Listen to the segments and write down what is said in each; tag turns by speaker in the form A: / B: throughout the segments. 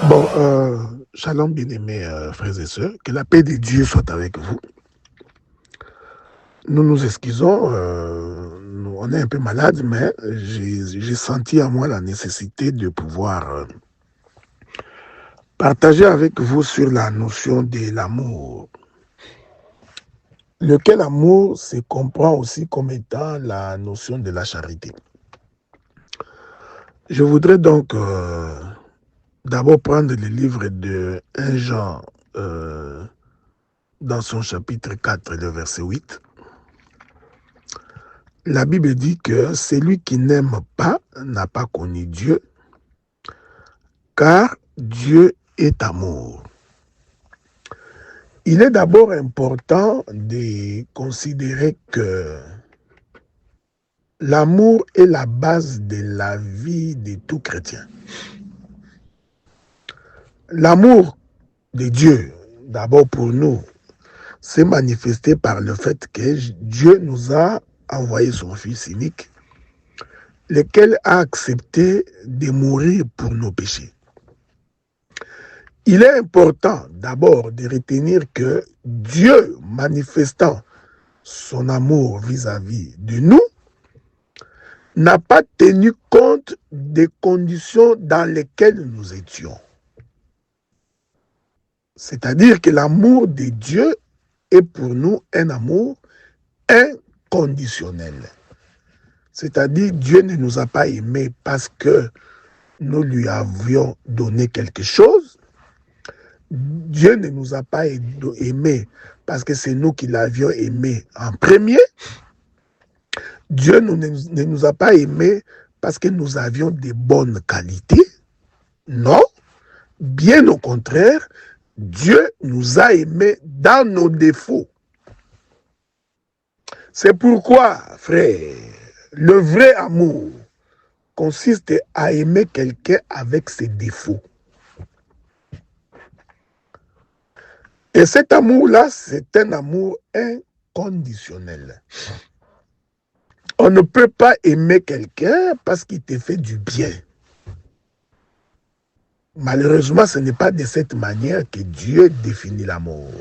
A: Bon, shalom bien-aimés frères et sœurs, que la paix de Dieu soit avec vous. Nous nous excusons, on est un peu malade, mais j'ai senti à moi la nécessité de pouvoir partager avec vous sur la notion de l'amour. Lequel amour se comprend aussi comme étant la notion de la charité. Je voudrais donc d'abord prendre le livre de 1 Jean dans son chapitre 4, le verset 8. La Bible dit que celui qui n'aime pas n'a pas connu Dieu, car Dieu est amour. Il est d'abord important de considérer que l'amour est la base de la vie de tout chrétien. L'amour de Dieu, d'abord pour nous, s'est manifesté par le fait que Dieu nous a envoyé son Fils unique, lequel a accepté de mourir pour nos péchés. Il est important d'abord de retenir que Dieu, manifestant son amour vis-à-vis de nous, n'a pas tenu compte des conditions dans lesquelles nous étions. C'est-à-dire que l'amour de Dieu est pour nous un amour inconditionnel. C'est-à-dire que Dieu ne nous a pas aimés parce que nous lui avions donné quelque chose. Dieu ne nous a pas aimés parce que c'est nous qui l'avions aimé en premier. Dieu ne nous a pas aimés parce que nous avions de bonnes qualités. Non, bien au contraire, Dieu nous a aimés dans nos défauts. C'est pourquoi, frère, le vrai amour consiste à aimer quelqu'un avec ses défauts. Et cet amour-là, c'est un amour inconditionnel. On ne peut pas aimer quelqu'un parce qu'il te fait du bien. Malheureusement, ce n'est pas de cette manière que Dieu définit l'amour.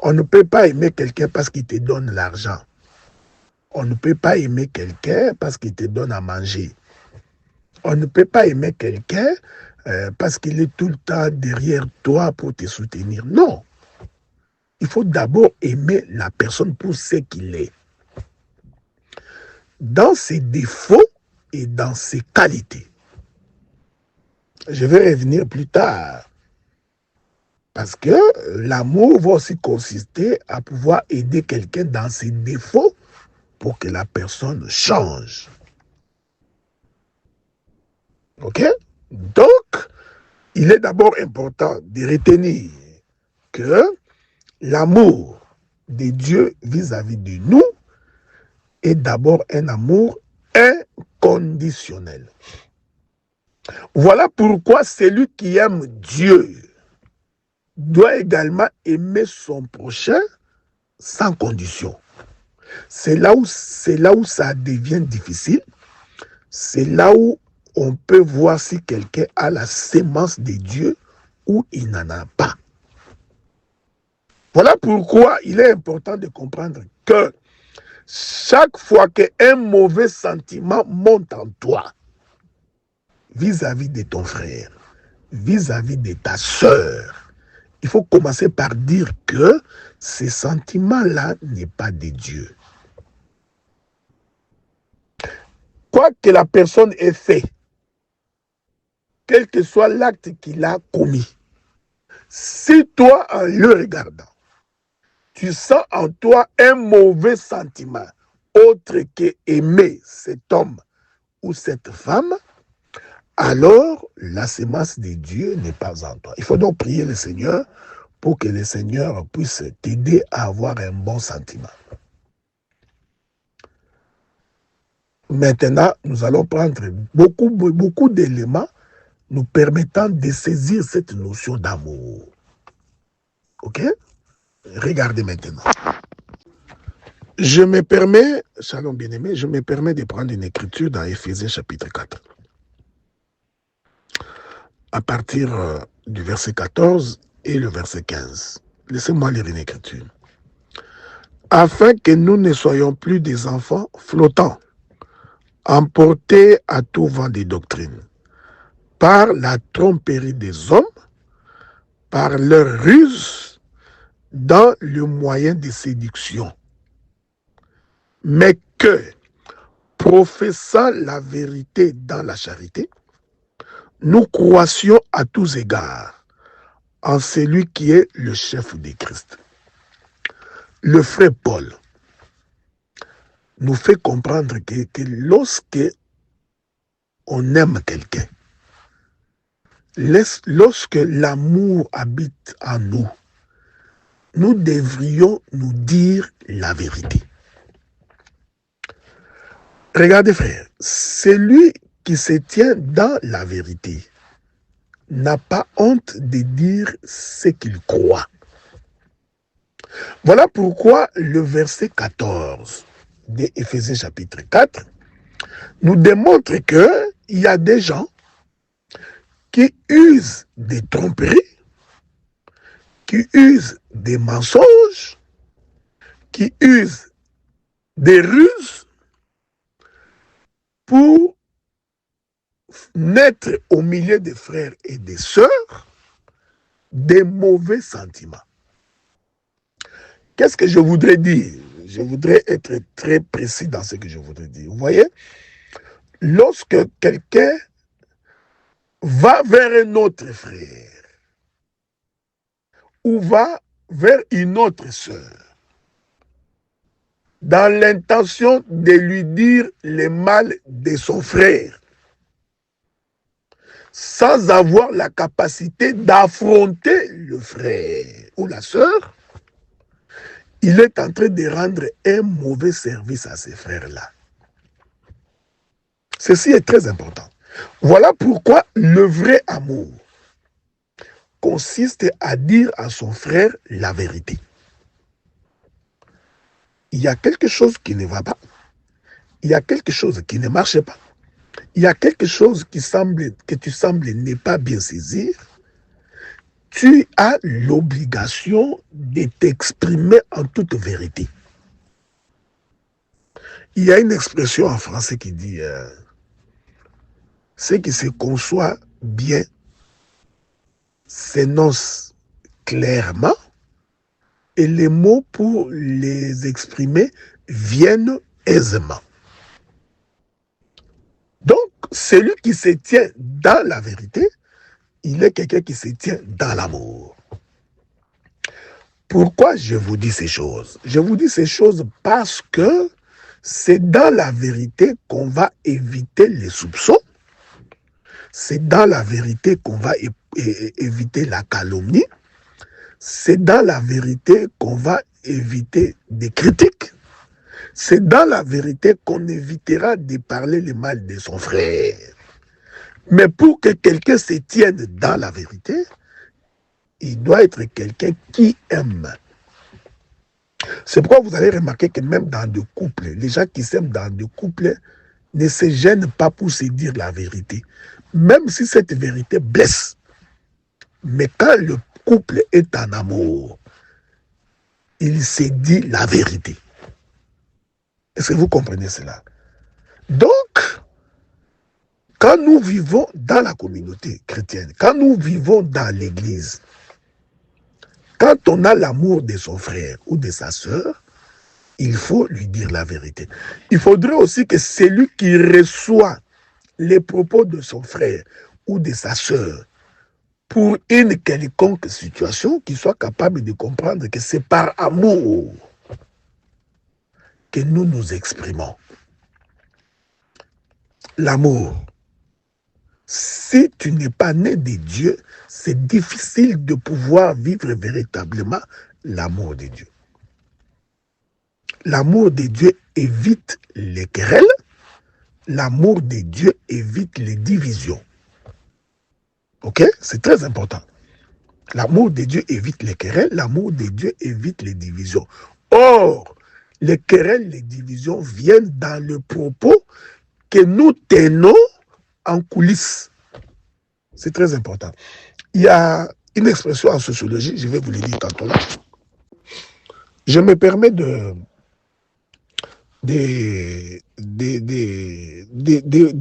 A: On ne peut pas aimer quelqu'un parce qu'il te donne l'argent. On ne peut pas aimer quelqu'un parce qu'il te donne à manger. On ne peut pas aimer quelqu'un parce qu'il est tout le temps derrière toi pour te soutenir. Non. Il faut d'abord aimer la personne pour ce qu'il est. Dans ses défauts et dans ses qualités. Je vais revenir plus tard. Parce que l'amour va aussi consister à pouvoir aider quelqu'un dans ses défauts pour que la personne change. Ok? Donc, il est d'abord important de retenir que l'amour de Dieu vis-à-vis de nous est d'abord un amour inconditionnel. Voilà pourquoi celui qui aime Dieu doit également aimer son prochain sans condition. C'est là où ça devient difficile. C'est là où on peut voir si quelqu'un a la sémence de Dieu ou il n'en a pas. Voilà pourquoi il est important de comprendre que chaque fois qu'un mauvais sentiment monte en toi, vis-à-vis de ton frère, vis-à-vis de ta sœur, il faut commencer par dire que ce sentiment-là n'est pas de Dieu. Quoi que la personne ait fait, quel que soit l'acte qu'il a commis, si toi, en le regardant, tu sens en toi un mauvais sentiment, autre que aimer cet homme ou cette femme, alors la sémence de Dieu n'est pas en toi. Il faut donc prier le Seigneur pour que le Seigneur puisse t'aider à avoir un bon sentiment. Maintenant, nous allons prendre beaucoup d'éléments nous permettant de saisir cette notion d'amour. Ok? Regardez maintenant. Je me permets, shalom bien-aimé, je me permets de prendre une écriture dans Éphésiens chapitre 4. à partir du verset 14 et le verset 15. Laissez-moi lire une écriture. Afin que nous ne soyons plus des enfants flottants, emportés à tout vent des doctrines, par la tromperie des hommes, par leur ruse, dans le moyen de séduction, mais que, professant la vérité dans la charité, nous croissions à tous égards en celui qui est le chef de Christ. Le frère Paul nous fait comprendre que lorsque on aime quelqu'un, lorsque l'amour habite en nous, nous devrions nous dire la vérité. Regardez frère, celui qui se tient dans la vérité n'a pas honte de dire ce qu'il croit. Voilà pourquoi le verset 14 de Éphésiens chapitre 4 nous démontre qu'il y a des gens qui usent des tromperies, qui usent des mensonges, qui usent des ruses pour naître au milieu des frères et des sœurs des mauvais sentiments. Qu'est-ce que je voudrais dire? Je voudrais être très précis dans ce que je voudrais dire. Vous voyez, lorsque quelqu'un va vers un autre frère ou va vers une autre sœur dans l'intention de lui dire le mal de son frère, sans avoir la capacité d'affronter le frère ou la sœur, il est en train de rendre un mauvais service à ces frères-là. Ceci est très important. Voilà pourquoi le vrai amour consiste à dire à son frère la vérité. Il y a quelque chose qui ne va pas. Il y a quelque chose qui ne marche pas. Il y a quelque chose que tu sembles ne pas bien saisir. Tu as l'obligation de t'exprimer en toute vérité. Il y a une expression en français qui dit ce qui se conçoit bien s'énonce clairement et les mots pour les exprimer viennent aisément. Donc, celui qui se tient dans la vérité, il est quelqu'un qui se tient dans l'amour. Pourquoi je vous dis ces choses? Je vous dis ces choses parce que c'est dans la vérité qu'on va éviter les soupçons. C'est dans la vérité qu'on va éviter la calomnie. C'est dans la vérité qu'on va éviter des critiques. C'est dans la vérité qu'on évitera de parler le mal de son frère. Mais pour que quelqu'un se tienne dans la vérité, il doit être quelqu'un qui aime. C'est pourquoi vous allez remarquer que même dans des couples, les gens qui s'aiment dans des couples ne se gênent pas pour se dire la vérité. Même si cette vérité blesse. Mais quand le couple est en amour, il se dit la vérité. Est-ce que vous comprenez cela? Donc, quand nous vivons dans la communauté chrétienne, quand nous vivons dans l'église, quand on a l'amour de son frère ou de sa sœur, il faut lui dire la vérité. Il faudrait aussi que celui qui reçoit les propos de son frère ou de sa sœur pour une quelconque situation, qu'il soit capable de comprendre que c'est par amour que nous nous exprimons. L'amour. Si tu n'es pas né de Dieu, c'est difficile de pouvoir vivre véritablement l'amour de Dieu. L'amour de Dieu évite les querelles. L'amour de Dieu évite les divisions. Ok? C'est très important. L'amour de Dieu évite les querelles. L'amour de Dieu évite les divisions. Or, les querelles, les divisions viennent dans le propos que nous tenons en coulisses. C'est très important. Il y a une expression en sociologie, je vais vous le dire tantôt là. Je me permets de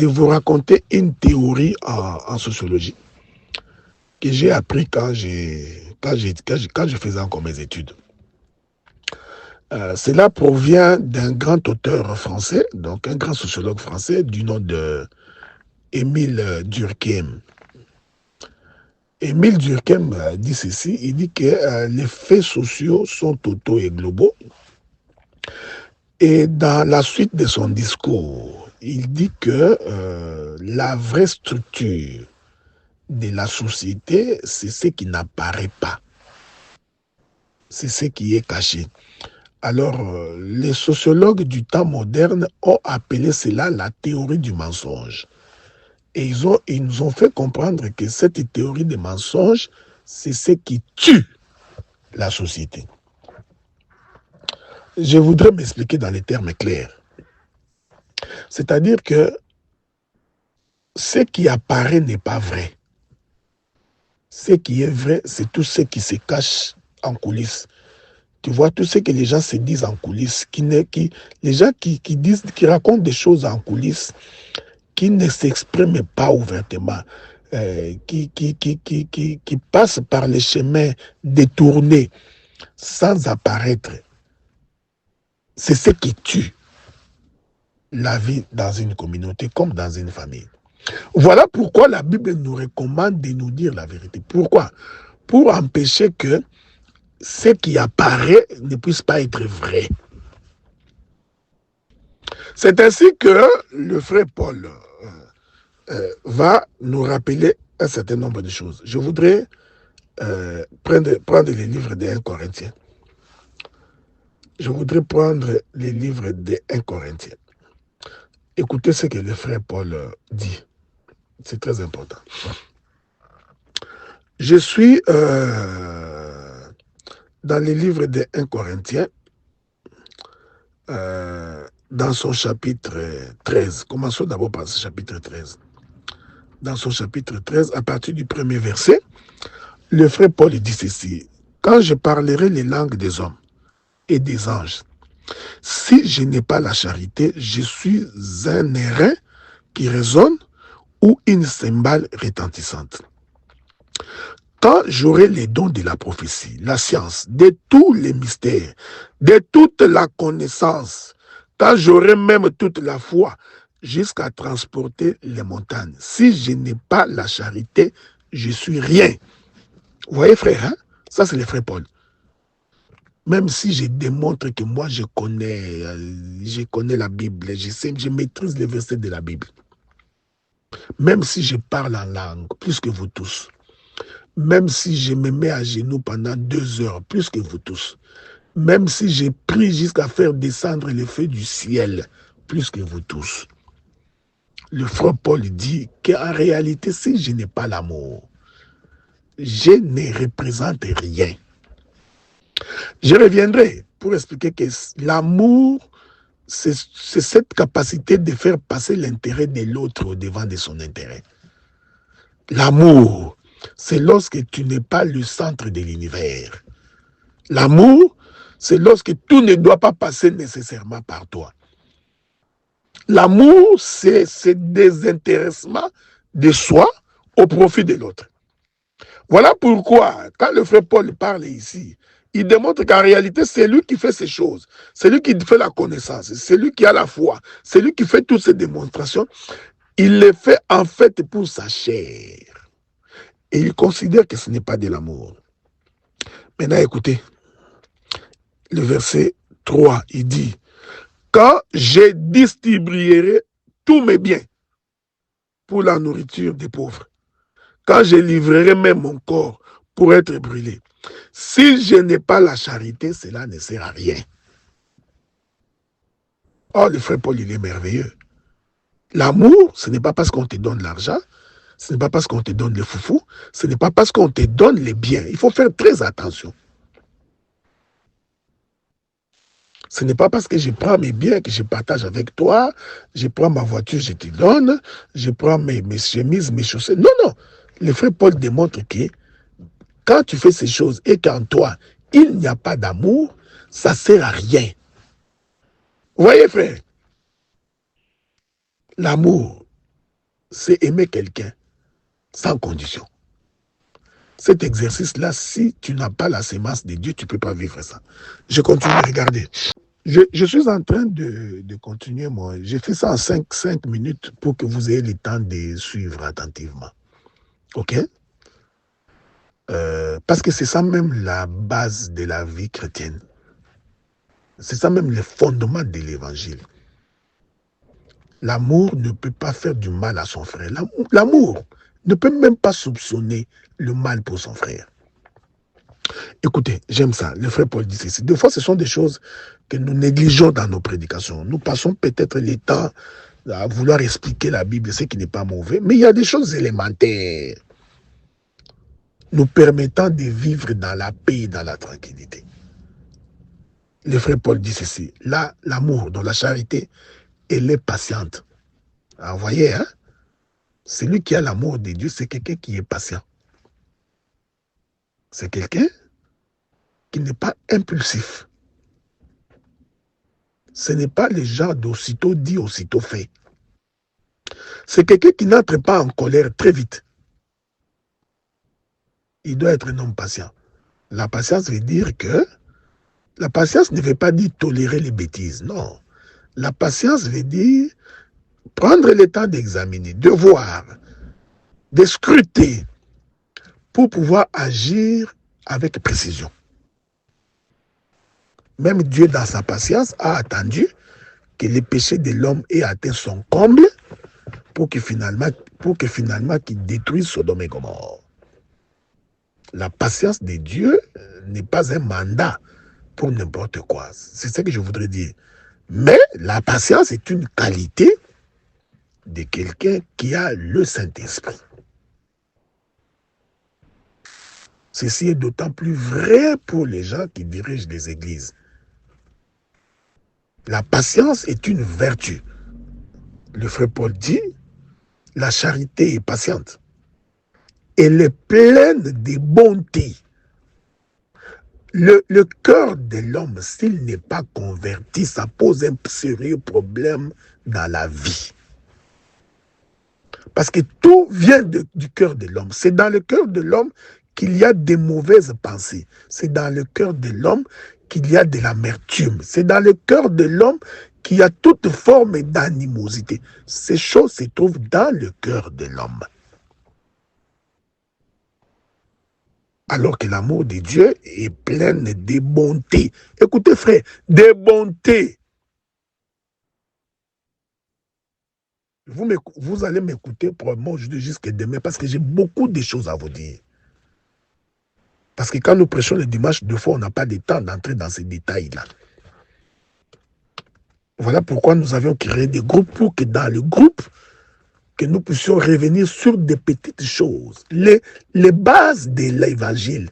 A: vous raconter une théorie en sociologie que j'ai appris quand je faisais encore mes études. Cela provient d'un grand auteur français, donc un grand sociologue français du nom de Émile Durkheim. Émile Durkheim dit ceci, il dit que les faits sociaux sont totaux et globaux. Et dans la suite de son discours, il dit que la vraie structure de la société, c'est ce qui n'apparaît pas. C'est ce qui est caché. Alors, les sociologues du temps moderne ont appelé cela la théorie du mensonge. Et ils nous ont fait comprendre que cette théorie des mensonges, c'est ce qui tue la société. Je voudrais m'expliquer dans les termes clairs. C'est-à-dire que ce qui apparaît n'est pas vrai. Ce qui est vrai, c'est tout ce qui se cache en coulisses. Tu vois, tout ce que les gens se disent en coulisses, les gens qui racontent des choses en coulisses, qui ne s'expriment pas ouvertement, qui passent par les chemins détournés sans apparaître. C'est ce qui tue la vie dans une communauté comme dans une famille. Voilà pourquoi la Bible nous recommande de nous dire la vérité. Pourquoi? Pour empêcher que ce qui apparaît ne puisse pas être vrai. C'est ainsi que le frère Paul va nous rappeler un certain nombre de choses. Je voudrais prendre les livres des 1 Corinthiens. Je voudrais prendre les livres des 1 Corinthiens. Écoutez ce que le frère Paul dit. C'est très important. Je suis dans les livres des 1 Corinthiens, dans son chapitre 13. Commençons d'abord par ce chapitre 13. Dans son chapitre 13, à partir du premier verset, le frère Paul dit ceci. Quand je parlerai les langues des hommes et des anges, si je n'ai pas la charité, je suis un airain qui résonne ou une cymbale retentissante. Quand j'aurai les dons de la prophétie, la science, de tous les mystères, de toute la connaissance, quand j'aurai même toute la foi, jusqu'à transporter les montagnes, si je n'ai pas la charité, je suis rien. Vous voyez, frère, hein? Ça c'est le frère Paul. Même si je démontre que moi je connais la Bible, je maîtrise les versets de la Bible. Même si je parle en langue, plus que vous tous. Même si je me mets à genoux pendant 2 heures, plus que vous tous. Même si je prie jusqu'à faire descendre les feux du ciel, plus que vous tous. Le frère Paul dit qu'en réalité, si je n'ai pas l'amour, je ne représente rien. Je reviendrai pour expliquer que l'amour, c'est cette capacité de faire passer l'intérêt de l'autre au devant de son intérêt. L'amour, c'est lorsque tu n'es pas le centre de l'univers. L'amour, c'est lorsque tout ne doit pas passer nécessairement par toi. L'amour, c'est ce désintéressement de soi au profit de l'autre. Voilà pourquoi, quand le frère Paul parle ici, il démontre qu'en réalité, c'est lui qui fait ces choses. C'est lui qui fait la connaissance. C'est lui qui a la foi. C'est lui qui fait toutes ces démonstrations. Il les fait en fait pour sa chair. Et il considère que ce n'est pas de l'amour. Maintenant, écoutez. Le verset 3, il dit, quand je distribuerai tous mes biens pour la nourriture des pauvres, quand je livrerai même mon corps pour être brûlé, si je n'ai pas la charité, cela ne sert à rien. Oh, le frère Paul, il est merveilleux. L'amour, ce n'est pas parce qu'on te donne l'argent, ce n'est pas parce qu'on te donne le foufou, ce n'est pas parce qu'on te donne les biens. Il faut faire très attention. Ce n'est pas parce que je prends mes biens que je partage avec toi, je prends ma voiture, je te donne, je prends mes chemises, mes chaussettes. Non, non. Le frère Paul démontre que quand tu fais ces choses et qu'en toi, il n'y a pas d'amour, ça ne sert à rien. Vous voyez, frère, l'amour, c'est aimer quelqu'un sans condition. Cet exercice-là, si tu n'as pas la sémence de Dieu, tu ne peux pas vivre ça. Je continue, regardez. Je suis en train de continuer, moi. J'ai fait ça en 5 minutes pour que vous ayez le temps de suivre attentivement. OK? Parce que c'est ça même la base de la vie chrétienne. C'est ça même le fondement de l'évangile. L'amour ne peut pas faire du mal à son frère. L'amour ne peut même pas soupçonner le mal pour son frère. Écoutez, j'aime ça. Le frère Paul dit ceci. Des fois, ce sont des choses que nous négligeons dans nos prédications. Nous passons peut-être les temps à vouloir expliquer la Bible, ce qui n'est pas mauvais, mais il y a des choses élémentaires nous permettant de vivre dans la paix et dans la tranquillité. Le frère Paul dit ceci. Là, l'amour, dans la charité, elle est patiente. Alors, vous voyez, hein? Celui qui a l'amour de Dieu, c'est quelqu'un qui est patient. C'est quelqu'un qui n'est pas impulsif. Ce n'est pas le genre d'aussitôt dit, aussitôt fait. C'est quelqu'un qui n'entre pas en colère très vite. Il doit être un homme patient. La patience veut dire que la patience ne veut pas dire tolérer les bêtises. Non. La patience veut dire prendre le temps d'examiner, de voir, de scruter pour pouvoir agir avec précision. Même Dieu, dans sa patience, a attendu que le péché de l'homme ait atteint son comble pour que finalement qu'il détruise Sodome et Gomorrhe. La patience de Dieu n'est pas un mandat pour n'importe quoi. C'est ce que je voudrais dire. Mais la patience est une qualité de quelqu'un qui a le Saint-Esprit. Ceci est d'autant plus vrai pour les gens qui dirigent les églises. La patience est une vertu. Le frère Paul dit, la charité est patiente. Elle est pleine de bonté. Le cœur de l'homme, s'il n'est pas converti, ça pose un sérieux problème dans la vie. Parce que tout vient du cœur de l'homme. C'est dans le cœur de l'homme qu'il y a des mauvaises pensées. C'est dans le cœur de l'homme qu'il y a de l'amertume. C'est dans le cœur de l'homme qu'il y a toute forme d'animosité. Ces choses se trouvent dans le cœur de l'homme. Alors que l'amour de Dieu est plein de bonté. Écoutez, frère, de bonté. Vous allez m'écouter probablement aujourd'hui jusqu'à demain parce que j'ai beaucoup de choses à vous dire. Parce que quand nous prêchons le dimanche, deux fois, on n'a pas de temps d'entrer dans ces détails-là. Voilà pourquoi nous avions créé des groupes pour que dans le groupe, que nous puissions revenir sur des petites choses, les bases de l'évangile,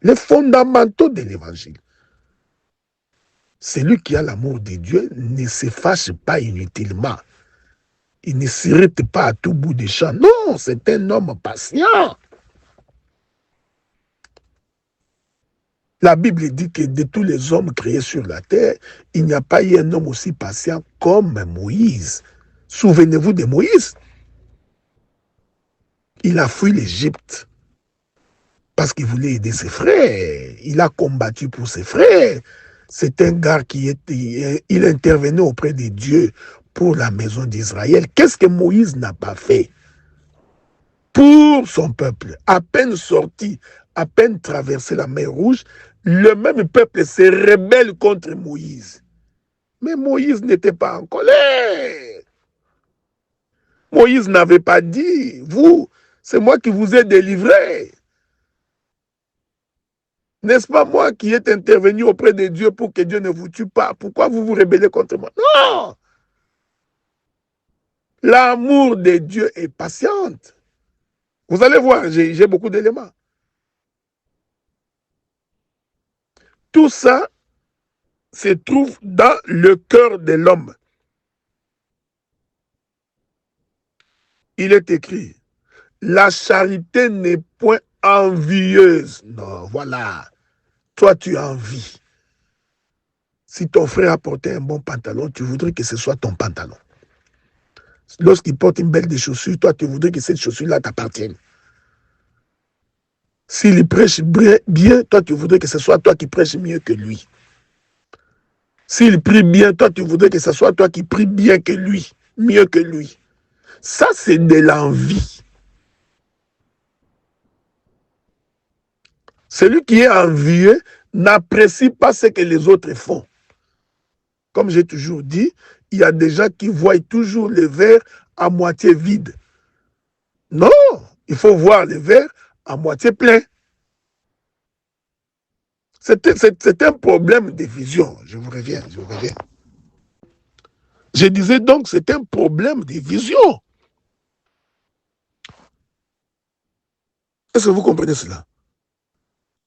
A: les fondamentaux de l'évangile. Celui qui a l'amour de Dieu ne se fâche pas inutilement. Il ne s'irrite pas à tout bout de champ. Non, c'est un homme patient. La Bible dit que de tous les hommes créés sur la terre, il n'y a pas eu un homme aussi patient comme Moïse. Souvenez-vous de Moïse. Il a fui l'Égypte parce qu'il voulait aider ses frères. Il a combattu pour ses frères. C'est un gars il intervenait auprès de Dieu pour la maison d'Israël. Qu'est-ce que Moïse n'a pas fait pour son peuple? À peine sorti, à peine traversé la mer Rouge, le même peuple se rebelle contre Moïse. Mais Moïse n'était pas en colère. Moïse n'avait pas dit, vous, c'est moi qui vous ai délivré. N'est-ce pas moi qui est intervenu auprès de Dieu pour que Dieu ne vous tue pas? Pourquoi vous vous rebellez contre moi? Non! L'amour de Dieu est patiente. Vous allez voir, j'ai beaucoup d'éléments. Tout ça se trouve dans le cœur de l'homme. Il est écrit, La charité n'est point envieuse. Non, voilà. Toi, tu envies. Si ton frère a porté un bon pantalon, tu voudrais que ce soit ton pantalon. Lorsqu'il porte une belle des chaussures, toi, tu voudrais que cette chaussure-là t'appartienne. S'il prêche bien, toi, tu voudrais que ce soit toi qui prêches mieux que lui. S'il prie bien, toi, tu voudrais que ce soit toi qui prie bien que lui, mieux que lui. Ça, c'est de l'envie. Celui qui est envieux n'apprécie pas ce que les autres font. Comme j'ai toujours dit, il y a des gens qui voient toujours le verre à moitié vide. Non, il faut voir le verre à moitié plein. C'est un problème de vision. Je vous reviens. Je disais donc, c'est un problème de vision. Est-ce que vous comprenez cela?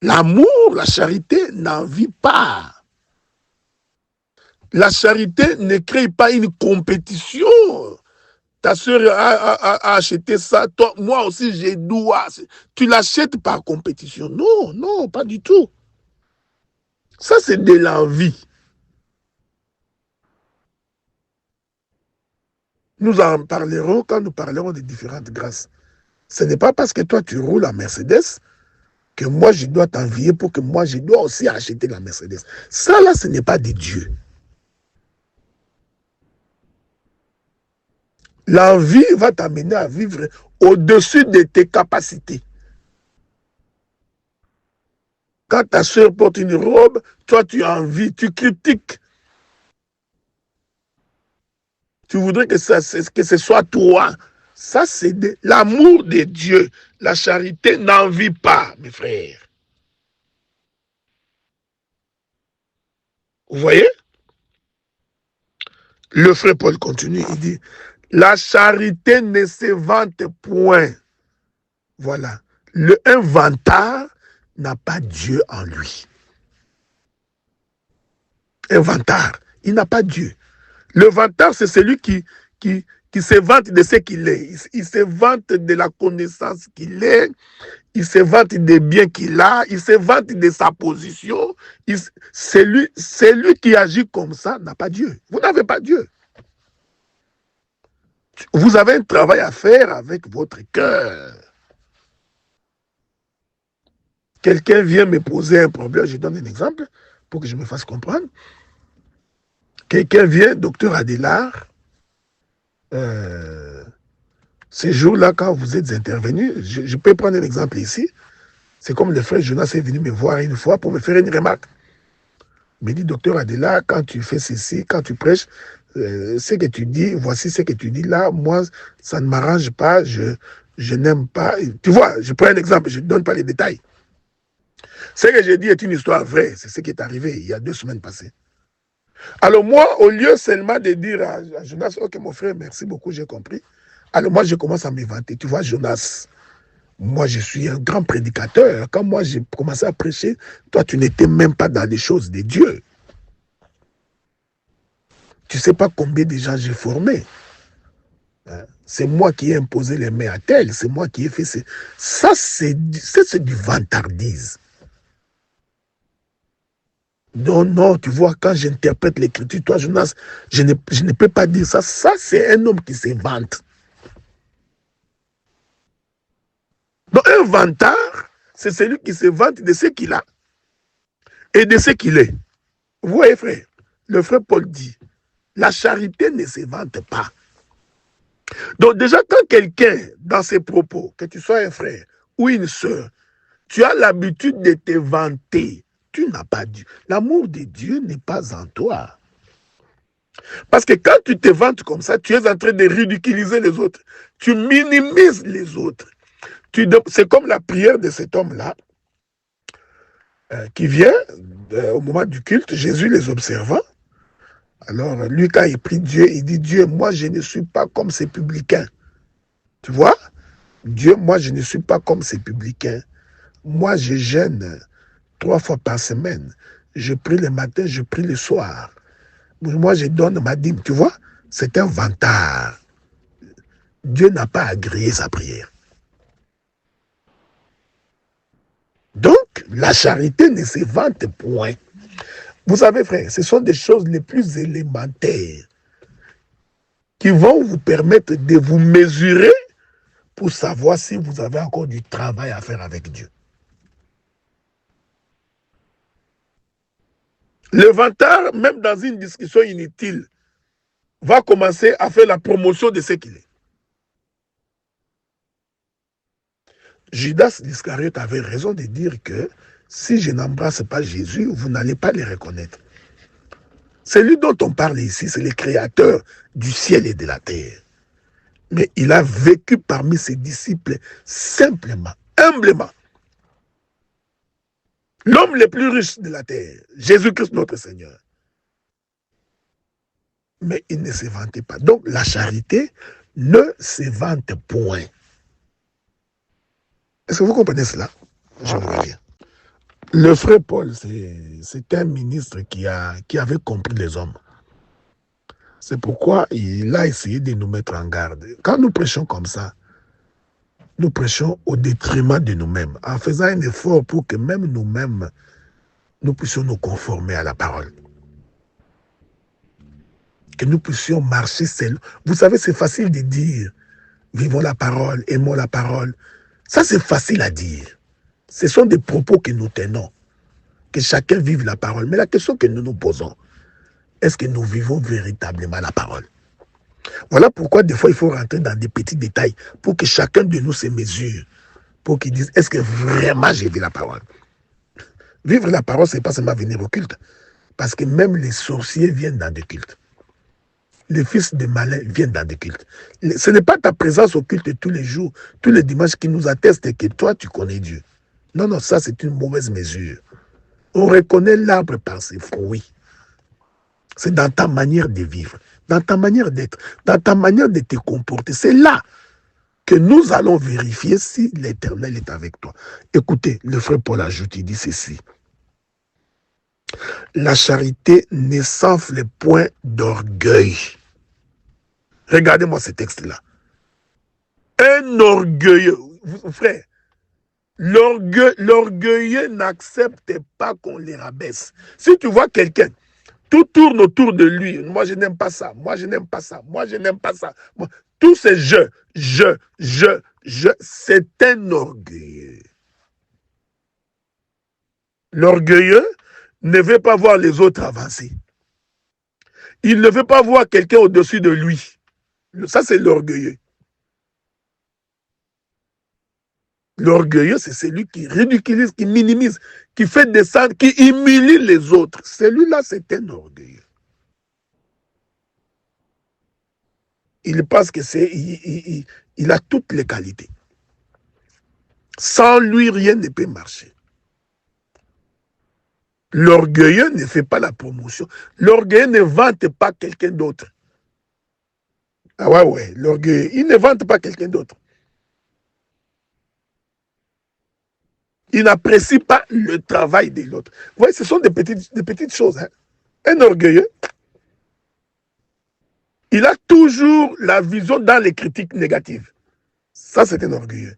A: L'amour, la charité n'envie pas. La charité ne crée pas une compétition. Ta soeur a acheté ça, toi, moi aussi je dois. Tu l'achètes par compétition. Non, non, pas du tout. Ça, c'est de l'envie. Nous en parlerons quand nous parlerons des différentes grâces. Ce n'est pas parce que toi, tu roules en Mercedes que moi, je dois t'envier pour que moi, je dois aussi acheter la Mercedes. Ça, là, ce n'est pas de Dieu. L'envie va t'amener à vivre au-dessus de tes capacités. Quand ta soeur porte une robe, toi, tu envies, tu critiques. Tu voudrais que ce soit toi. Ça, c'est l'amour de Dieu. La charité n'envie pas, mes frères. Vous voyez? Le frère Paul continue, il dit, la charité ne se vante point. Voilà. Un vantard n'a pas Dieu en lui. Un vantard, il n'a pas Dieu. Le vantard, c'est celui qui se vante de ce qu'il est. Il se vante de la connaissance qu'il est. Il se vante des biens qu'il a. Il se vante de sa position. Celui qui agit comme ça n'a pas Dieu. Vous n'avez pas Dieu. Vous avez un travail à faire avec votre cœur. Quelqu'un vient me poser un problème. Je donne un exemple pour que je me fasse comprendre. Quelqu'un vient, docteur Adélard, ces jours-là, quand vous êtes intervenu, je peux prendre un exemple ici. C'est comme le frère Jonas est venu me voir une fois pour me faire une remarque. Il me dit, docteur Adélard, quand tu fais ceci, quand tu prêches, ce que tu dis, voici ce que tu dis là, moi, ça ne m'arrange pas, je n'aime pas. Tu vois, je prends un exemple, je ne donne pas les détails. Ce que j'ai dit est une histoire vraie, c'est ce qui est arrivé il y a 2 semaines passées. Alors moi, au lieu seulement de dire à Jonas, ok mon frère, merci beaucoup, j'ai compris. Alors moi, je commence à m'inventer. Tu vois, Jonas, moi, je suis un grand prédicateur. Quand moi, j'ai commencé à prêcher, toi, tu n'étais même pas dans les choses de Dieu. Tu ne sais pas combien de gens j'ai formés. C'est moi qui ai imposé les mains à tel. C'est moi qui ai fait ça. C'est du vantardise. Non, non, tu vois, quand j'interprète l'écriture, toi, Jonas, je ne peux pas dire ça. Ça, c'est un homme qui se vante. Donc, un vantard, c'est celui qui se vante de ce qu'il a et de ce qu'il est. Vous voyez, frère, le frère Paul dit, la charité ne se vante pas. Donc, déjà, quand quelqu'un, dans ses propos, que tu sois un frère ou une soeur, tu as l'habitude de te vanter, tu n'as pas Dieu. L'amour de Dieu n'est pas en toi. Parce que quand tu te vantes comme ça, tu es en train de ridiculiser les autres. Tu minimises les autres. C'est comme la prière de cet homme-là qui vient au moment du culte, Jésus les observant. Alors, lui, quand il prie Dieu, il dit, Dieu, moi, je ne suis pas comme ces publicains. Tu vois? Dieu, moi, je ne suis pas comme ces publicains. Moi, je jeûne 3 fois par semaine. Je prie le matin, je prie le soir. Moi, je donne ma dîme. Tu vois? C'est un vantard. Dieu n'a pas agréé sa prière. La charité ne se vante point. Vous savez, frère, ce sont des choses les plus élémentaires qui vont vous permettre de vous mesurer pour savoir si vous avez encore du travail à faire avec Dieu. Le vantard, même dans une discussion inutile, va commencer à faire la promotion de ce qu'il est. Judas l'Iscariote avait raison de dire que si je n'embrasse pas Jésus, vous n'allez pas le reconnaître. Celui dont on parle ici, c'est le créateur du ciel et de la terre. Mais il a vécu parmi ses disciples simplement, humblement. L'homme le plus riche de la terre, Jésus-Christ notre Seigneur. Mais il ne se vantait pas. Donc la charité ne se vante point. Est-ce que vous comprenez cela? Je vous reviens. Le frère Paul, c'est un ministre qui avait compris les hommes. C'est pourquoi il a essayé de nous mettre en garde. Quand nous prêchons comme ça, nous prêchons au détriment de nous-mêmes, en faisant un effort pour que même nous-mêmes, nous puissions nous conformer à la parole. Que nous puissions marcher seuls. Vous savez, c'est facile de dire, vivons la parole, aimons la parole. Ça, c'est facile à dire. Ce sont des propos que nous tenons. Que chacun vive la parole. Mais la question que nous nous posons, est-ce que nous vivons véritablement la parole? Voilà pourquoi des fois il faut rentrer dans des petits détails pour que chacun de nous se mesure, pour qu'il dise, est-ce que vraiment j'ai vu la parole? Vivre la parole, ce n'est pas seulement venir au culte, parce que même les sorciers viennent dans des cultes. Les fils de malins viennent dans des cultes. Ce n'est pas ta présence au culte tous les jours, tous les dimanches qui nous atteste que toi tu connais Dieu. Non, non, ça c'est une mauvaise mesure. On reconnaît l'arbre par ses fruits. C'est dans ta manière de vivre, dans ta manière d'être, dans ta manière de te comporter. C'est là que nous allons vérifier si l'Éternel est avec toi. Écoutez, le frère Paul ajoute, il dit ceci. La charité ne s'enfle point d'orgueil. Regardez-moi ce texte-là. Un orgueilleux, frère, l'orgueilleux n'accepte pas qu'on les rabaisse. Si tu vois quelqu'un, tout tourne autour de lui. Moi, je n'aime pas ça. Moi, je n'aime pas ça. Moi, je n'aime pas ça. Moi, tout c'est c'est un orgueilleux. L'orgueilleux ne veut pas voir les autres avancer. Il ne veut pas voir quelqu'un au-dessus de lui. Ça, c'est l'orgueilleux. L'orgueilleux, c'est celui qui ridiculise, qui minimise, qui fait descendre, qui humilie les autres. Celui-là, c'est un orgueilleux. Il pense que il a toutes les qualités. Sans lui, rien ne peut marcher. L'orgueilleux ne fait pas la promotion. L'orgueilleux ne vante pas quelqu'un d'autre. Ah ouais, l'orgueilleux, il ne vante pas quelqu'un d'autre. Il n'apprécie pas le travail de l'autre. Vous voyez, ce sont des petites choses. Hein. Un orgueilleux, il a toujours la vision dans les critiques négatives. Ça, c'est un orgueilleux.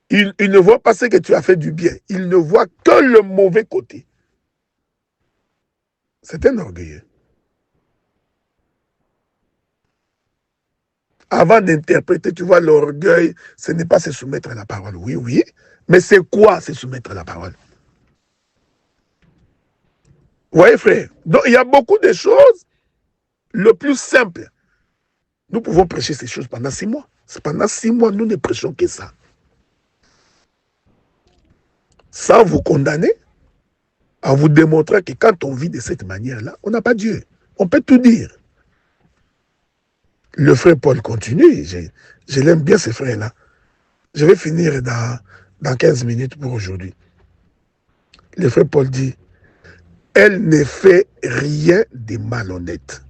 A: Il ne voit pas ce que tu as fait du bien. Il ne voit que le mauvais côté. C'est un orgueilleux. Avant d'interpréter, tu vois, l'orgueil, ce n'est pas se soumettre à la parole. Oui, oui. Mais c'est quoi se soumettre à la parole? Vous voyez, frère? Donc, il y a beaucoup de choses. Le plus simple, nous pouvons prêcher ces choses pendant 6 mois. Pendant 6 mois, nous ne prêchons que ça. Sans vous condamner, en vous démontrant que quand on vit de cette manière-là, on n'a pas Dieu. On peut tout dire. Le frère Paul continue. Je l'aime bien, ce frère-là. Je vais finir dans 15 minutes pour aujourd'hui. Le frère Paul dit, elle ne fait rien de malhonnête.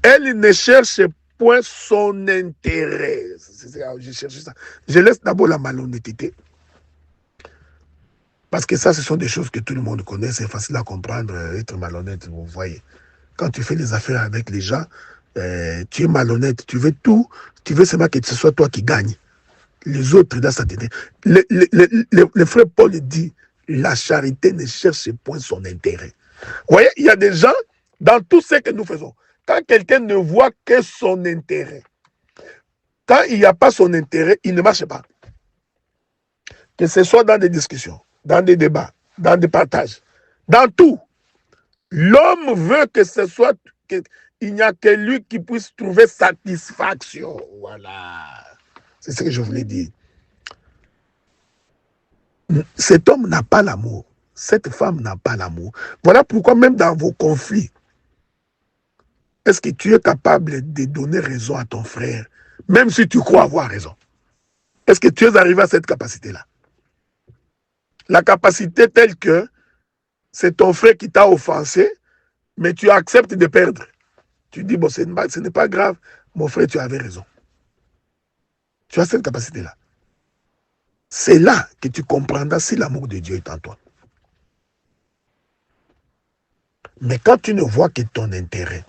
A: Elle ne cherche point son intérêt. Je cherche ça. Je laisse d'abord la malhonnêteté. Parce que ça, ce sont des choses que tout le monde connaît. C'est facile à comprendre, être malhonnête, vous voyez. Quand tu fais les affaires avec les gens, tu es malhonnête. Tu veux tout. Tu veux seulement que ce soit toi qui gagne. les autres dans sa tête. Le frère Paul dit, la charité ne cherche point son intérêt. Vous voyez, il y a des gens, dans tout ce que nous faisons, quand quelqu'un ne voit que son intérêt, quand il n'y a pas son intérêt, il ne marche pas. Que ce soit dans des discussions, dans des débats, dans des partages, dans tout. L'homme veut que ce soit, il n'y a que lui qui puisse trouver satisfaction. Voilà. C'est ce que je voulais dire. Cet homme n'a pas l'amour. Cette femme n'a pas l'amour. Voilà pourquoi même dans vos conflits, est-ce que tu es capable de donner raison à ton frère, même si tu crois avoir raison? Est-ce que tu es arrivé à cette capacité-là? La capacité telle que c'est ton frère qui t'a offensé, mais tu acceptes de perdre. Tu dis, bon, ce n'est pas grave, mon frère, tu avais raison. Tu as cette capacité-là. C'est là que tu comprendras si l'amour de Dieu est en toi. Mais quand tu ne vois que ton intérêt,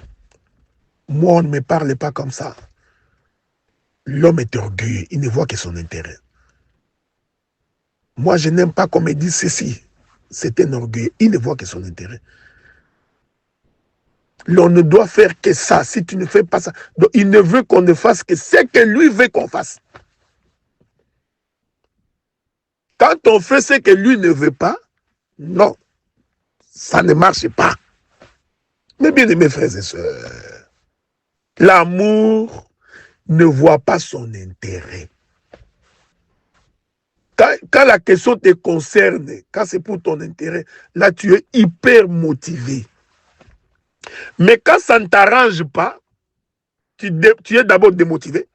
A: moi, on ne me parle pas comme ça. L'homme est orgueilleux, il ne voit que son intérêt. Moi, je n'aime pas qu'on me dise ceci. C'est un orgueil, il ne voit que son intérêt. L'on ne doit faire que ça. Si tu ne fais pas ça, donc il ne veut qu'on ne fasse que ce que lui veut qu'on fasse. Quand on fait ce que lui ne veut pas, non, ça ne marche pas. Mais bien aimés frères et sœurs, l'amour ne voit pas son intérêt. Quand la question te concerne, quand c'est pour ton intérêt, là tu es hyper motivé. Mais quand ça ne t'arrange pas, tu es d'abord démotivé,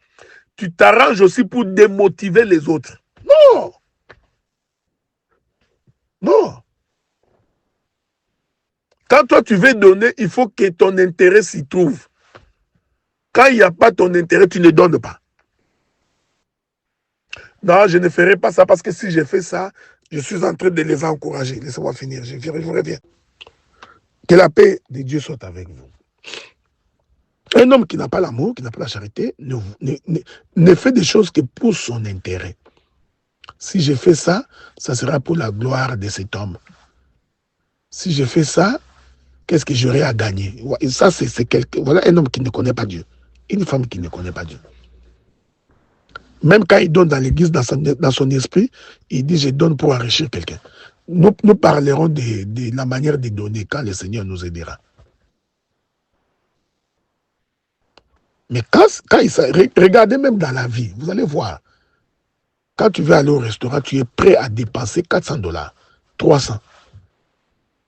A: tu t'arranges aussi pour démotiver les autres. Non! Non! Quand toi tu veux donner, il faut que ton intérêt s'y trouve. Quand il n'y a pas ton intérêt, tu ne donnes pas. Non, je ne ferai pas ça parce que si je fais ça, je suis en train de les encourager. Laissez-moi finir, je reviens. Que la paix de Dieu soit avec vous. Un homme qui n'a pas l'amour, qui n'a pas la charité, ne fait des choses que pour son intérêt. Si je fais ça, ça sera pour la gloire de cet homme. Si je fais ça, qu'est-ce que j'aurai à gagner? Et ça, c'est quelqu'un. Voilà un homme qui ne connaît pas Dieu. Une femme qui ne connaît pas Dieu. Même quand il donne dans l'église, dans son esprit, il dit, je donne pour enrichir quelqu'un. Nous parlerons de la manière de donner quand le Seigneur nous aidera. Mais regardez même dans la vie, vous allez voir. Quand tu veux aller au restaurant, tu es prêt à dépenser $400, 300.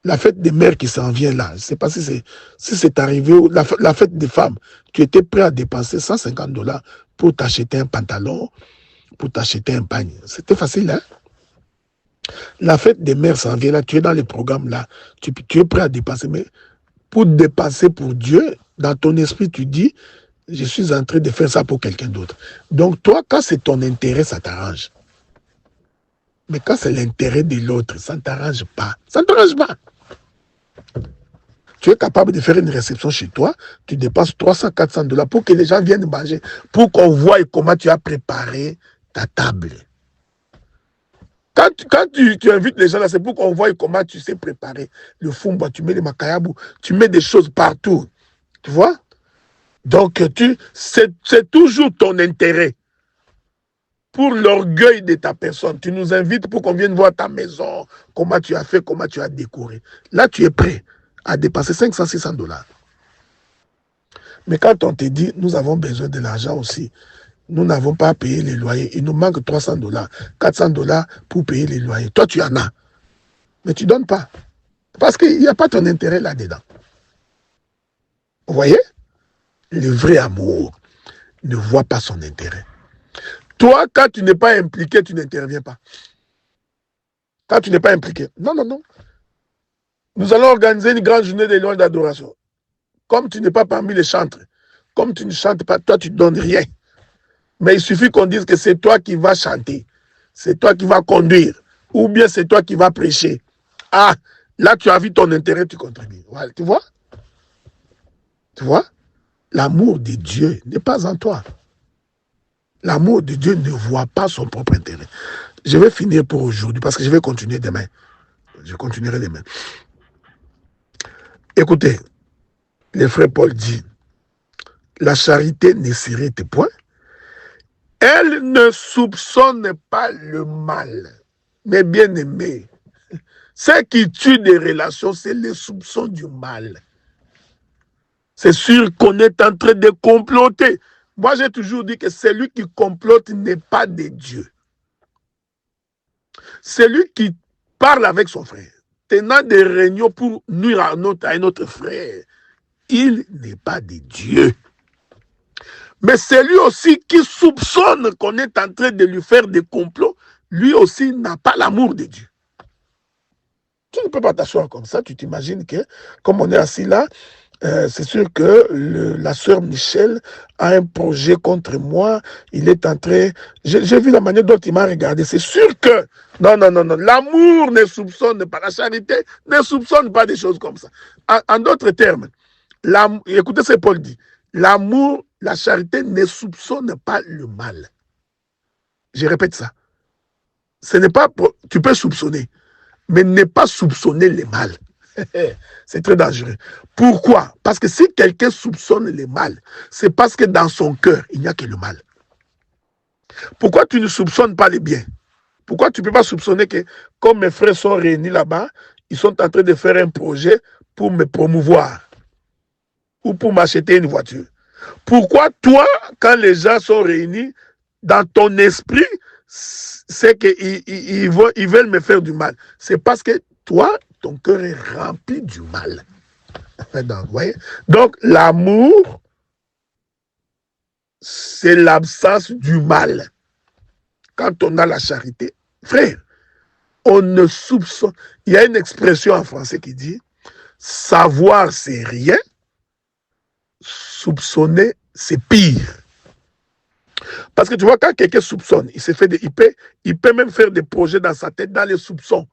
A: La fête des mères qui s'en vient là, je ne sais pas si c'est arrivé, la fête des femmes, tu étais prêt à dépenser $150 pour t'acheter un pantalon, pour t'acheter un pagne. C'était facile, hein? La fête des mères s'en vient là, tu es dans les programmes là, tu es prêt à dépenser, mais pour dépenser pour Dieu, dans ton esprit, tu dis, je suis en train de faire ça pour quelqu'un d'autre. Donc toi, quand c'est ton intérêt, ça t'arrange. Mais quand c'est l'intérêt de l'autre, ça ne t'arrange pas. Ça ne t'arrange pas. Tu es capable de faire une réception chez toi, tu dépenses $300, $400 pour que les gens viennent manger, pour qu'on voie comment tu as préparé ta table. Quand tu invites les gens là, c'est pour qu'on voie comment tu sais préparer le fumba, tu mets les makayabou, tu mets des choses partout. Tu vois? Donc, c'est toujours ton intérêt. Pour l'orgueil de ta personne, tu nous invites pour qu'on vienne voir ta maison, comment tu as fait, comment tu as décoré. Là, tu es prêt à dépasser $500, $600. Mais quand on te dit, nous avons besoin de l'argent aussi, nous n'avons pas payé les loyers, il nous manque $300, $400 pour payer les loyers. Toi, tu en as. Mais tu ne donnes pas. Parce qu'il n'y a pas ton intérêt là-dedans. Vous voyez? Le vrai amour ne voit pas son intérêt. Toi, quand tu n'es pas impliqué, tu n'interviens pas. Quand tu n'es pas impliqué. Non, non, non. Nous allons organiser une grande journée de louange d'adoration. Comme tu n'es pas parmi les chantres, comme tu ne chantes pas, toi, tu ne donnes rien. Mais il suffit qu'on dise que c'est toi qui vas chanter, c'est toi qui vas conduire, ou bien c'est toi qui vas prêcher. Ah, là, tu as vu ton intérêt, tu contribues. Voilà, tu vois? Tu vois? L'amour de Dieu n'est pas en toi. L'amour de Dieu ne voit pas son propre intérêt. Je vais finir pour aujourd'hui parce que je vais continuer demain. Je continuerai demain. Écoutez, le frère Paul dit, la charité ne s'irrite point. Elle ne soupçonne pas le mal. Mais bien aimé, ce qui tue des relations, c'est le soupçon du mal. C'est sûr qu'on est en train de comploter. Moi, j'ai toujours dit que celui qui complote n'est pas de Dieu. Celui qui parle avec son frère, tenant des réunions pour nuire à un autre frère, il n'est pas de Dieu. Mais celui aussi qui soupçonne qu'on est en train de lui faire des complots, lui aussi n'a pas l'amour de Dieu. Tu ne peux pas t'asseoir comme ça, tu t'imagines que, comme on est assis là, c'est sûr que la sœur Michel a un projet contre moi, il est en train... J'ai vu la manière dont il m'a regardé, c'est sûr que... Non, l'amour ne soupçonne pas, la charité ne soupçonne pas des choses comme ça. En d'autres termes, écoutez ce que Paul dit, l'amour, la charité ne soupçonne pas le mal. Je répète ça. Ce n'est pas... Tu peux soupçonner, mais ne pas soupçonner le mal. C'est très dangereux. Pourquoi? Parce que si quelqu'un soupçonne le mal, c'est parce que dans son cœur, il n'y a que le mal. Pourquoi tu ne soupçonnes pas le bien? Pourquoi tu ne peux pas soupçonner que, comme mes frères sont réunis là-bas, ils sont en train de faire un projet pour me promouvoir ou pour m'acheter une voiture? Pourquoi toi, quand les gens sont réunis, dans ton esprit, c'est qu'ils veulent me faire du mal? C'est parce que toi, ton cœur est rempli du mal. Donc, voyez? Donc, l'amour, c'est l'absence du mal. Quand on a la charité, frère, on ne soupçonne. Il y a une expression en français qui dit savoir, c'est rien, soupçonner, c'est pire. Parce que tu vois, quand quelqu'un soupçonne, il peut même faire des projets dans sa tête, dans les soupçons.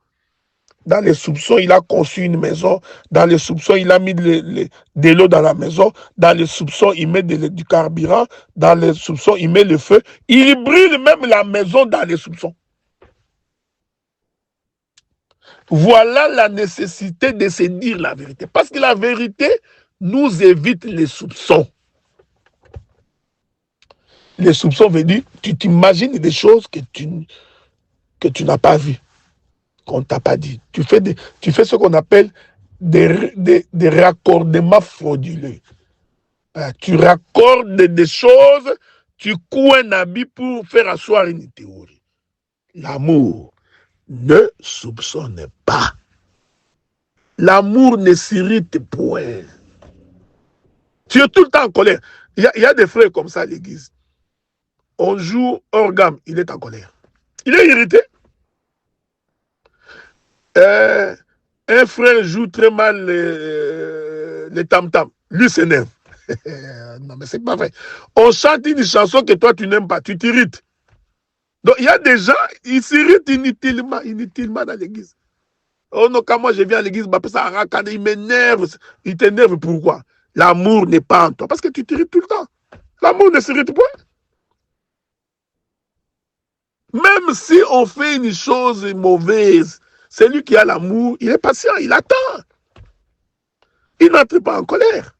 A: Dans les soupçons, il a conçu une maison. Dans les soupçons, il a mis de l'eau dans la maison. Dans les soupçons, il met du carburant. Dans les soupçons, il met le feu. Il brûle même la maison dans les soupçons. Voilà la nécessité de se dire la vérité. Parce que la vérité nous évite les soupçons. Les soupçons veut dire, tu t'imagines des choses que tu n'as pas vues, qu'on ne t'a pas dit. Tu fais ce qu'on appelle des raccordements frauduleux. Tu raccordes des choses, tu couds un habit pour faire asseoir une théorie. L'amour ne soupçonne pas. L'amour ne s'irrite point. Tu es tout le temps en colère. Il y a des frères comme ça à l'église. On joue hors gamme, il est en colère. Il est irrité. Un frère joue très mal les tam-tam. Lui s'énerve. Non, mais c'est pas vrai. On chante une chanson que toi tu n'aimes pas, tu t'irrites. Donc il y a des gens, ils s'irritent inutilement dans l'église. Oh non, quand moi je viens à l'église, il m'énerve. Il t'énerve pourquoi? L'amour n'est pas en toi. Parce que tu t'irrites tout le temps. L'amour ne s'irrite point. Même si on fait une chose mauvaise, celui qui a l'amour, il est patient, il attend. Il n'entre pas en colère.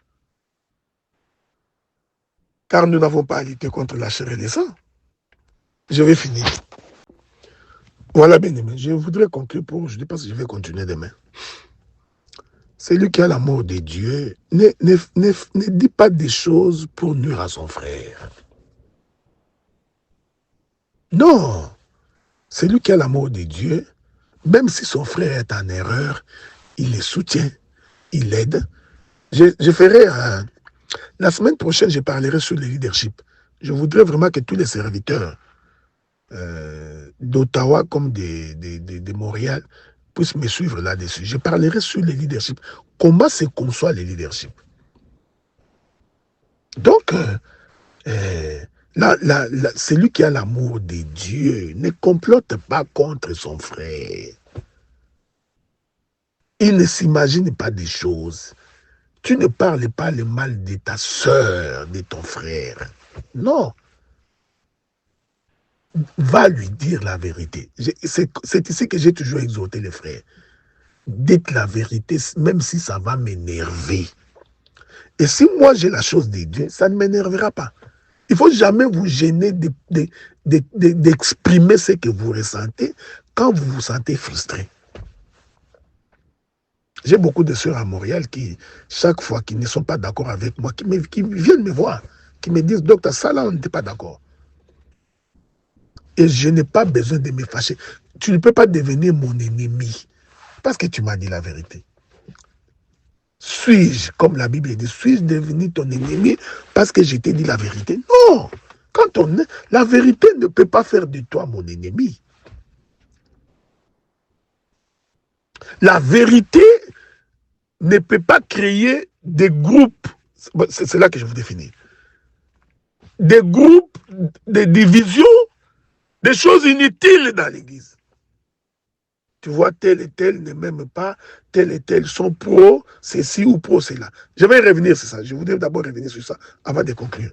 A: Car nous n'avons pas à lutter contre la chair et le sang. Je vais finir. Voilà, bien aimé. Je voudrais conclure pour aujourd'hui parce que je vais continuer demain. Celui qui a l'amour de Dieu ne dit pas des choses pour nuire à son frère. Non. Celui qui a l'amour de Dieu, même si son frère est en erreur, il le soutient, il l'aide. Je ferai... la semaine prochaine, je parlerai sur le leadership. Je voudrais vraiment que tous les serviteurs d'Ottawa comme de Montréal puissent me suivre là-dessus. Je parlerai sur le leadership. Comment se conçoit le leadership? Donc, celui qui a l'amour de Dieu ne complote pas contre son frère. Il ne s'imagine pas des choses. Tu ne parles pas le mal de ta sœur, de ton frère. Non. va lui dire la vérité. C'est ici que j'ai toujours exhorté les frères. Dites la vérité, même si ça va m'énerver. Et si moi j'ai la chose de Dieu, ça ne m'énervera pas. Il ne faut jamais vous gêner d'exprimer ce que vous ressentez quand vous vous sentez frustré. J'ai beaucoup de sœurs à Montréal qui, chaque fois qu'ils ne sont pas d'accord avec moi, qui viennent me voir, qui me disent, docteur, ça là, on n'était pas d'accord. Et je n'ai pas besoin de me fâcher. Tu ne peux pas devenir mon ennemi parce que tu m'as dit la vérité. Suis-je, comme la Bible dit, suis-je devenu ton ennemi parce que je t'ai dit la vérité? Non! La vérité ne peut pas faire de toi mon ennemi. La vérité ne peut pas créer des groupes. C'est là que je vous définis. Des groupes, des divisions, des choses inutiles dans l'Église. Tu vois, tel et tel ne m'aime pas, tel et tel sont pro, ceci ou pro cela. Je vais revenir sur ça. Je voudrais d'abord revenir sur ça avant de conclure.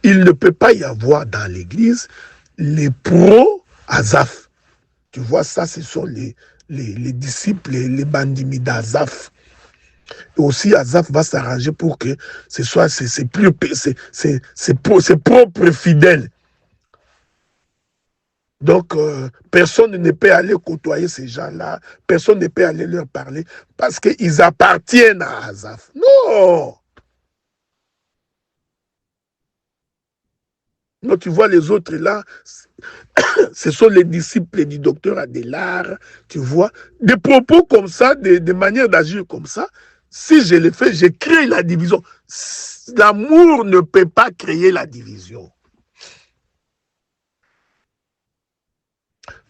A: Il ne peut pas y avoir dans l'Église les pros Azaf. Tu vois, ça, ce sont les disciples, les bandimi d'Azaf. Et aussi, Azaf va s'arranger pour que ce soit ses propres fidèles. Donc, personne ne peut aller côtoyer ces gens-là, personne ne peut aller leur parler parce qu'ils appartiennent à Azaf. Non! Non, tu vois, les autres là, ce sont les disciples du docteur Adélard, tu vois. Des propos comme ça, des manières d'agir comme ça, si je les fais, je crée la division. L'amour ne peut pas créer la division.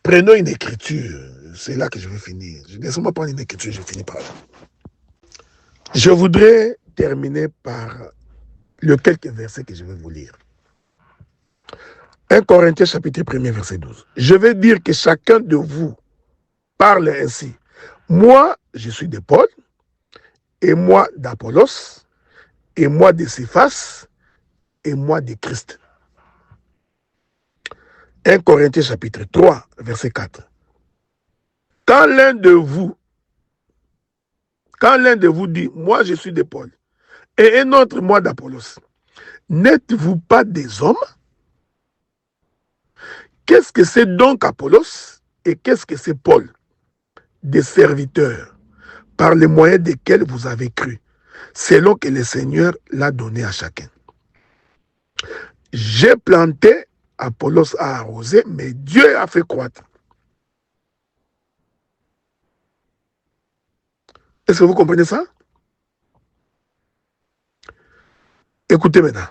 A: Prenons une écriture. C'est là que je vais finir. Laissez-moi prendre une écriture, je finis par là. Je voudrais terminer par les quelques versets que je vais vous lire. 1 Corinthiens chapitre 1er verset 12. Je vais dire que chacun de vous parle ainsi. Moi, je suis de Paul, et moi d'Apollos, et moi de Céphas, et moi de Christ. 1 Corinthiens chapitre 3 verset 4. Quand l'un de vous dit, moi je suis de Paul, et un autre, moi d'Apollos, n'êtes-vous pas des hommes? Qu'est-ce que c'est donc Apollos et qu'est-ce que c'est Paul? Des serviteurs, par les moyens desquels vous avez cru, selon que le Seigneur l'a donné à chacun. J'ai planté, Apollos a arrosé, mais Dieu a fait croître. Est-ce que vous comprenez ça? Écoutez maintenant.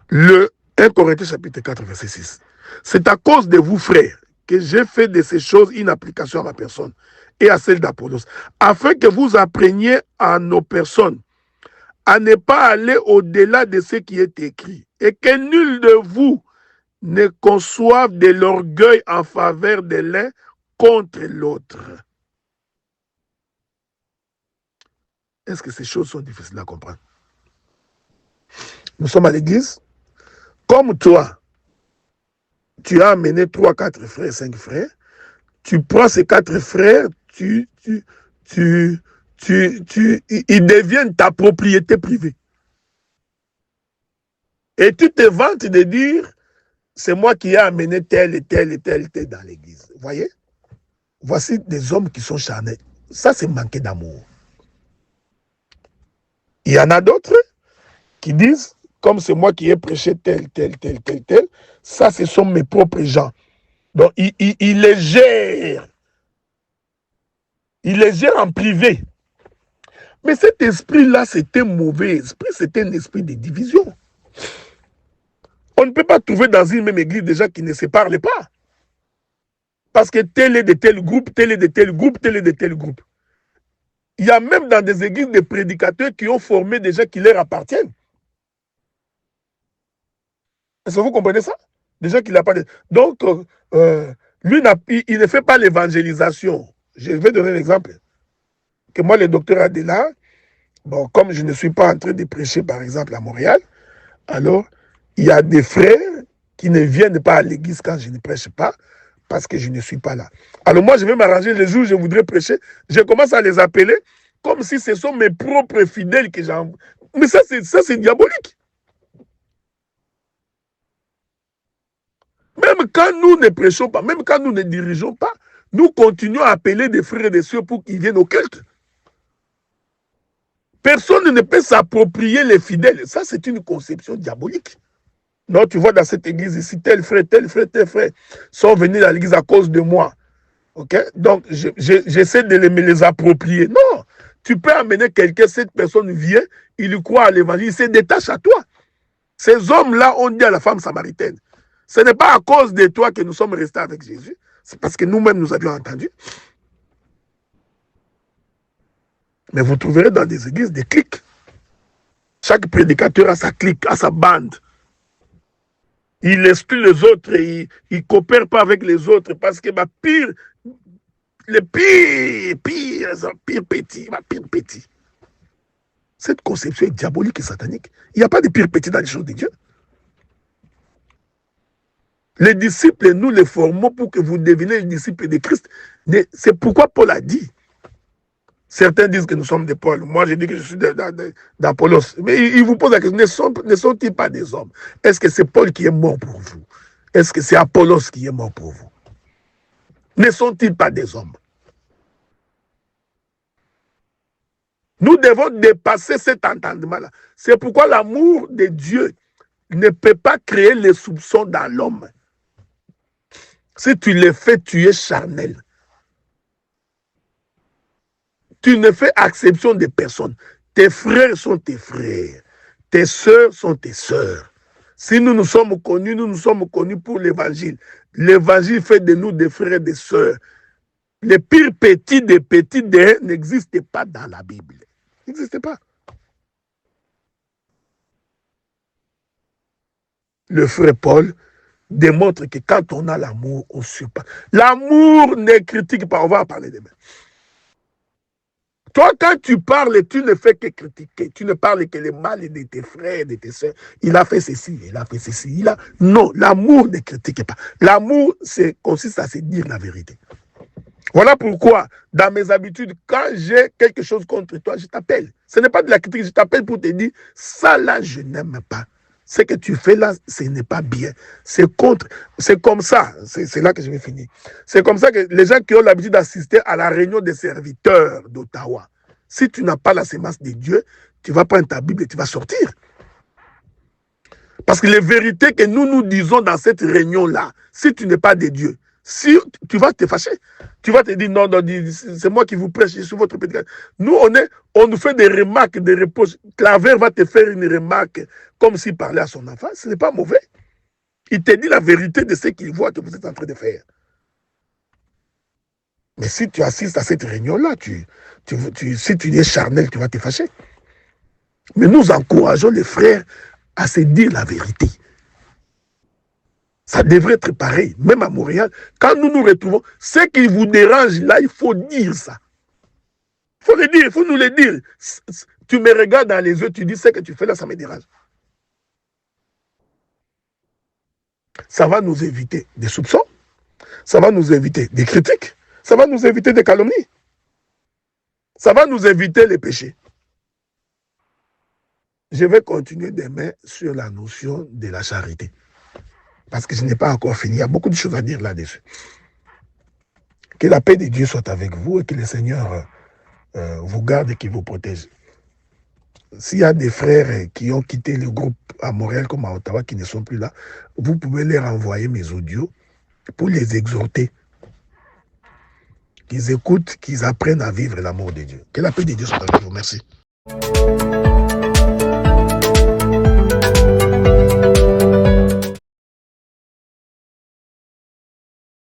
A: Le 1 Corinthiens chapitre 4 verset 6. C'est à cause de vous, frères, que j'ai fait de ces choses une application à ma personne et à celle d'Apollos, afin que vous appreniez à nos personnes à ne pas aller au-delà de ce qui est écrit, et que nul de vous ne conçoive de l'orgueil en faveur de l'un contre l'autre. Est-ce que ces choses sont difficiles à comprendre? Nous sommes à l'église. Comme toi, tu as amené 3, 4 frères, 5 frères. Tu prends ces 4 frères, ils deviennent ta propriété privée. Et tu te vantes de dire, c'est moi qui ai amené tel et tel et tel et tel dans l'église. Vous voyez? Voici des hommes qui sont charnels. Ça, c'est manquer d'amour. Il y en a d'autres qui disent, comme c'est moi qui ai prêché tel, ça, ce sont mes propres gens. Donc, il les gère. Il les gère en privé. Mais cet esprit-là, c'était un mauvais esprit, c'était un esprit de division. On ne peut pas trouver dans une même église des gens qui ne se parlent pas. Parce que tel est de tel groupe, tel est de tel groupe, tel est de tel groupe. Il y a même dans des églises des prédicateurs qui ont formé des gens qui leur appartiennent. Est-ce que vous comprenez ça? Des gens qui l'appartiennent. Donc, lui, il ne fait pas l'évangélisation. Je vais donner un exemple. Que moi, le docteur Adela, bon, comme je ne suis pas en train de prêcher, par exemple, à Montréal, alors, Il y a des frères qui ne viennent pas à l'église quand je ne prêche pas, parce que je ne suis pas là. Alors moi, je vais m'arranger les jours où je voudrais prêcher. Je commence à les appeler comme si ce sont mes propres fidèles que j'envoie. Mais ça, c'est diabolique. Même quand nous ne prêchons pas, même quand nous ne dirigeons pas, nous continuons à appeler des frères et des sœurs pour qu'ils viennent au culte. Personne ne peut s'approprier les fidèles. Ça, c'est une conception diabolique. Non, tu vois dans cette église ici, tel frère sont venus à l'église à cause de moi. Ok? Donc, j'essaie de me les approprier. Non, tu peux amener quelqu'un, cette personne vient, il croit à l'évangile, il se détache à toi. Ces hommes-là ont dit à la femme samaritaine, ce n'est pas à cause de toi que nous sommes restés avec Jésus, c'est parce que nous-mêmes nous avions entendu. Mais vous trouverez dans des églises des cliques. Chaque prédicateur a sa clique, a sa bande. Il exclut les autres, il ne coopère pas avec les autres parce que les pire petit. Cette conception est diabolique et satanique. Il n'y a pas de pire petit dans les choses de Dieu. Les disciples, nous les formons pour que vous deveniez les disciples de Christ. C'est pourquoi Paul a dit. Certains disent que nous sommes des Paul. Moi, je dis que je suis d'Apollos. Mais ils vous posent la question, ne sont-ils pas des hommes? Est-ce que c'est Paul qui est mort pour vous? Est-ce que c'est Apollos qui est mort pour vous? Ne sont-ils pas des hommes? Nous devons dépasser cet entendement-là. C'est pourquoi l'amour de Dieu ne peut pas créer les soupçons dans l'homme. Si tu les fais, tu es charnel. Tu ne fais exception de personne. Tes frères sont tes frères. Tes sœurs sont tes sœurs. Si nous nous sommes connus pour l'évangile. L'évangile fait de nous des frères et des sœurs. Les pires petits des petits n'existent pas dans la Bible. N'existent pas. Le frère Paul démontre que quand on a l'amour, on surpasse. L'amour ne critique pas. On va en parler demain. Toi, quand tu parles, tu ne fais que critiquer. Tu ne parles que les mal de tes frères, de tes soeurs. Il a fait ceci, il a fait ceci. Non, l'amour ne critique pas. L'amour consiste à se dire la vérité. Voilà pourquoi, dans mes habitudes, quand j'ai quelque chose contre toi, je t'appelle. Ce n'est pas de la critique, je t'appelle pour te dire, ça là, je n'aime pas. Ce que tu fais là, ce n'est pas bien. C'est contre. C'est comme ça. C'est là que je vais finir. C'est comme ça que les gens qui ont l'habitude d'assister à la réunion des serviteurs d'Ottawa, si tu n'as pas la sémence de Dieu, tu vas prendre ta Bible et tu vas sortir. Parce que les vérités que nous disons dans cette réunion-là, si tu n'es pas de Dieu, si tu vas te fâcher, tu vas te dire non, c'est moi qui vous prêche, je suis votre prédicateur. Nous, on nous fait des remarques, des reproches. Claver va te faire une remarque comme s'il parlait à son enfant. Ce n'est pas mauvais. Il te dit la vérité de ce qu'il voit que vous êtes en train de faire. Mais si tu assistes à cette réunion-là, si tu es charnel, tu vas te fâcher. Mais nous encourageons les frères à se dire la vérité. Ça devrait être pareil, même à Montréal. Quand nous nous retrouvons, ce qui vous dérange là, il faut dire ça. Il faut le dire, il faut nous le dire. Tu me regardes dans les yeux, tu dis ce que tu fais là, ça me dérange. Ça va nous éviter des soupçons, ça va nous éviter des critiques, ça va nous éviter des calomnies, ça va nous éviter les péchés. Je vais continuer demain sur la notion de la charité. Parce que je n'ai pas encore fini. Il y a beaucoup de choses à dire là-dessus. Que la paix de Dieu soit avec vous et que le Seigneur vous garde et qu'il vous protège. S'il y a des frères qui ont quitté le groupe à Montréal comme à Ottawa qui ne sont plus là, vous pouvez leur envoyer mes audios pour les exhorter. Qu'ils écoutent, qu'ils apprennent à vivre l'amour de Dieu. Que la paix de Dieu soit avec vous. Merci.